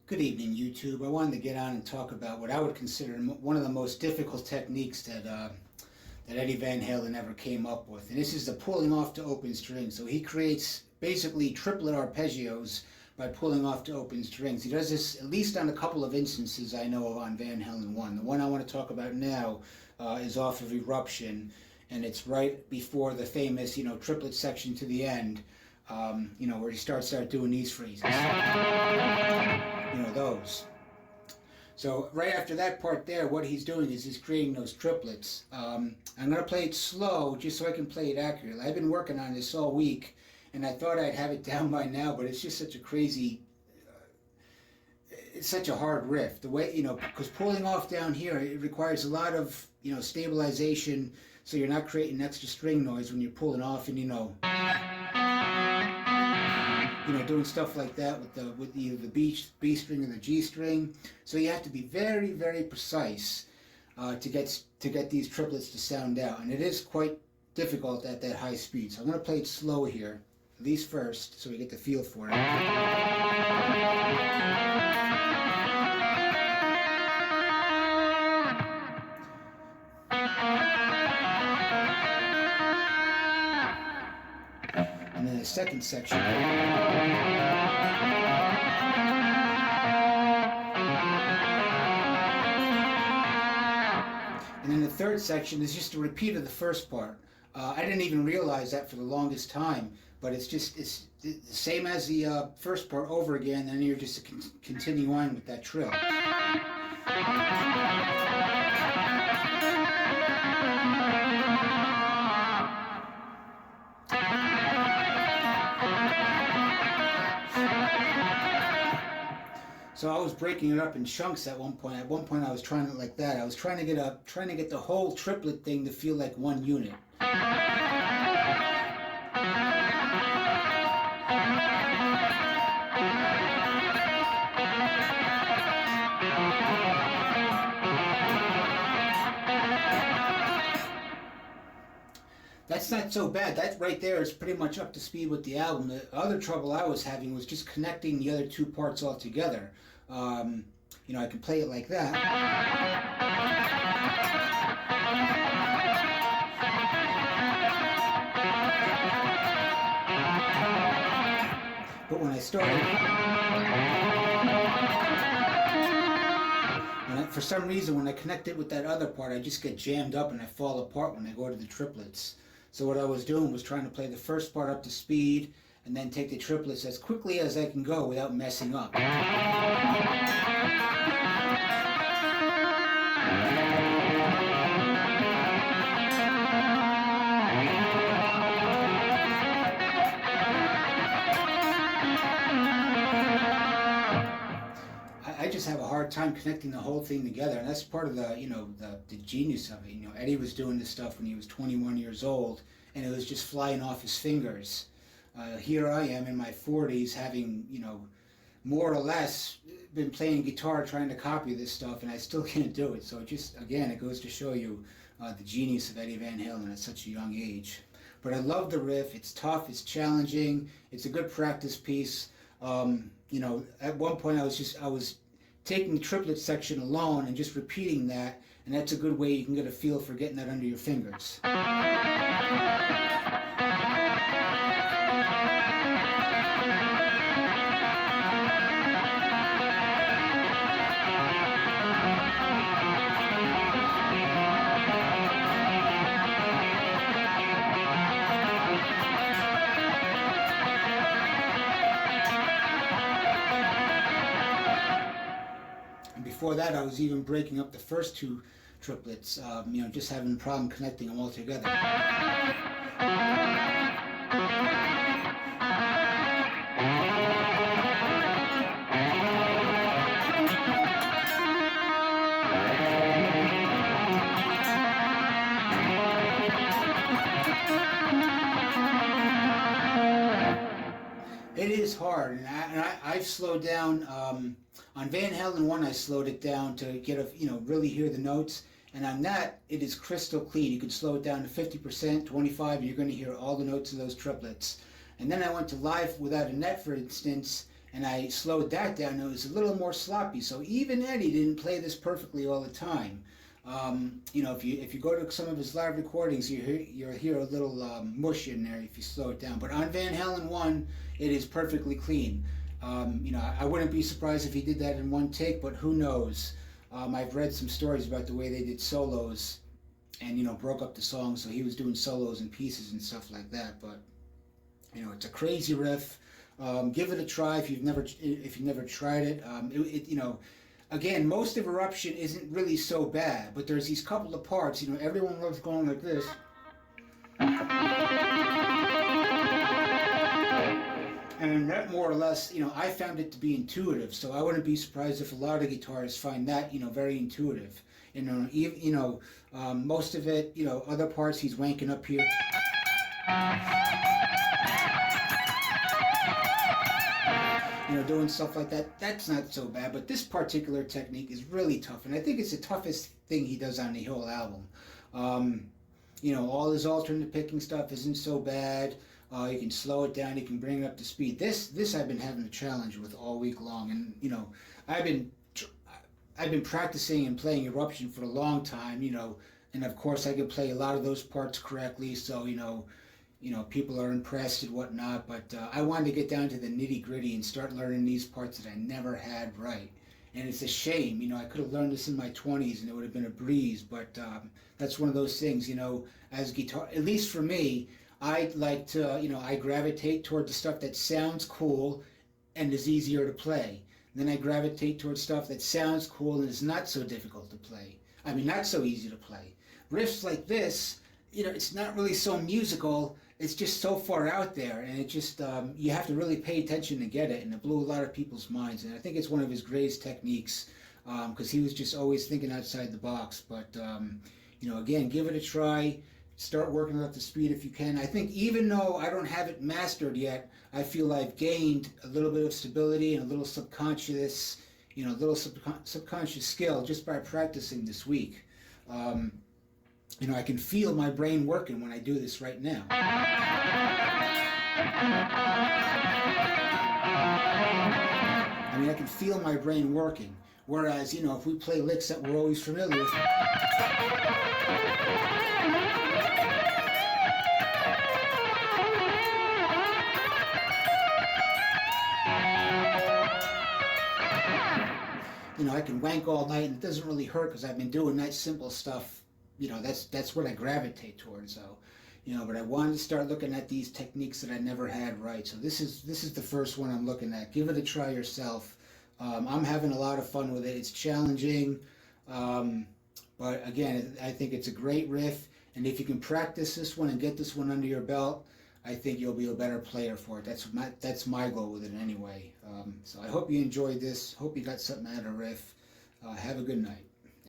Good evening, YouTube. I wanted to get on and talk about what I would consider one of the most difficult techniques that Eddie Van Halen ever came up with. And this is the pulling off to open strings. So he creates basically triplet arpeggios by pulling off to open strings. He does this at least on a couple of instances I know of on Van Halen 1. The one I want to talk about now is off of Eruption, and it's right before the famous, triplet section to the end. Where he starts out doing these phrases. Those. So right after that part there, what he's doing is he's creating those triplets. I'm going to play it slow just so I can play it accurately. I've been working on this all week, and I thought I'd have it down by now, but it's just such a crazy... it's such a hard riff. The way, because pulling off down here, it requires a lot of, stabilization, so you're not creating extra string noise when you're pulling off and, doing stuff like that with either the B string or the G string. So you have to be very, very precise to get these triplets to sound out, and it is quite difficult at that high speed. So I'm going to play it slow here, at least first, so we get the feel for it. And then the second section. And then the third section is just a repeat of the first part. I didn't even realize that for the longest time, but it's the same as the first part over again, and then you're just continue on with that trill. So I was breaking it up in chunks at one point. At one point I was trying it like that. I was trying to get the whole triplet thing to feel like one unit. That's not so bad. That right there is pretty much up to speed with the album. The other trouble I was having was just connecting the other two parts all together. I can play it like that. But when I started... for some reason, when I connect it with that other part, I just get jammed up and I fall apart when I go to the triplets. So what I was doing was trying to play the first part up to speed and then take the triplets as quickly as I can go without messing up. I just have a hard time connecting the whole thing together, and that's part of the the genius of it. Eddie was doing this stuff when he was 21 years old, and it was just flying off his fingers. Here I am in my 40s, having more or less been playing guitar trying to copy this stuff, and I still can't do it. So it goes to show you the genius of Eddie Van Halen at such a young age. But I love the riff. It's tough. It's challenging. It's a good practice piece. At one point I was taking the triplet section alone and just repeating that, and that's a good way you can get a feel for getting that under your fingers. Before that, I was even breaking up the first two triplets, just having a problem connecting them all together. It is hard, and I've slowed down. On Van Halen 1, I slowed it down to get really hear the notes, and on that, it is crystal clean. You can slow it down to 50%, 25, and you're going to hear all the notes of those triplets. And then I went to live without a net, for instance, and I slowed that down. It was a little more sloppy. So even Eddie didn't play this perfectly all the time. You know, if you go to some of his live recordings, you hear a little mush in there if you slow it down. But on Van Halen 1, it is perfectly clean. You know, I wouldn't be surprised if he did that in one take, but who knows? I've read some stories about the way they did solos, and you know, broke up the song, so he was doing solos and pieces and stuff like that. But you know, it's a crazy riff. Give it a try if you've never tried it. You know, again, most of Eruption isn't really so bad, but there's these couple of parts. You know, everyone loves going like this. And that more or less, you know, I found it to be intuitive, so I wouldn't be surprised if a lot of guitarists find that, you know, very intuitive. You know, most of it, you know, other parts he's wanking up here. You know, doing stuff like that, that's not so bad, but this particular technique is really tough, and I think it's the toughest thing he does on the whole album. You know, all his alternate picking stuff isn't so bad. You can slow it down, you can bring it up to speed. This I've been having a challenge with all week long, and you know, I've been practicing and playing Eruption for a long time, you know, and of course I can play a lot of those parts correctly, so you know, people are impressed and whatnot, but I wanted to get down to the nitty gritty and start learning these parts that I never had right. And it's a shame, you know, I could have learned this in my 20s and it would have been a breeze, but that's one of those things, you know, as guitar, at least for me, I like to, you know, I gravitate toward the stuff that sounds cool and is easier to play. And then I gravitate toward stuff that sounds cool and is not so difficult to play. I mean, not so easy to play. Riffs like this, you know, it's not really so musical. It's just so far out there, and it just you have to really pay attention to get it. And it blew a lot of people's minds. And I think it's one of his greatest techniques because he was just always thinking outside the box. But you know, again, give it a try. Start working it up to speed if you can. I think even though I don't have it mastered yet, I feel I've gained a little bit of stability and a little subconscious, you know, a little subconscious skill just by practicing this week. You know, I can feel my brain working when I do this right now. I mean, I can feel my brain working. Whereas, you know, if we play licks that we're always familiar with, you know, I can wank all night and it doesn't really hurt because I've been doing that simple stuff. You know, that's what I gravitate towards. So, you know, but I wanted to start looking at these techniques that I never had right. So this is the first one I'm looking at. Give it a try yourself. I'm having a lot of fun with it. It's challenging, but again, I think it's a great riff. And if you can practice this one and get this one under your belt, I think you'll be a better player for it. That's my goal with it anyway. So I hope you enjoyed this. Hope you got something out of riff. Have a good night.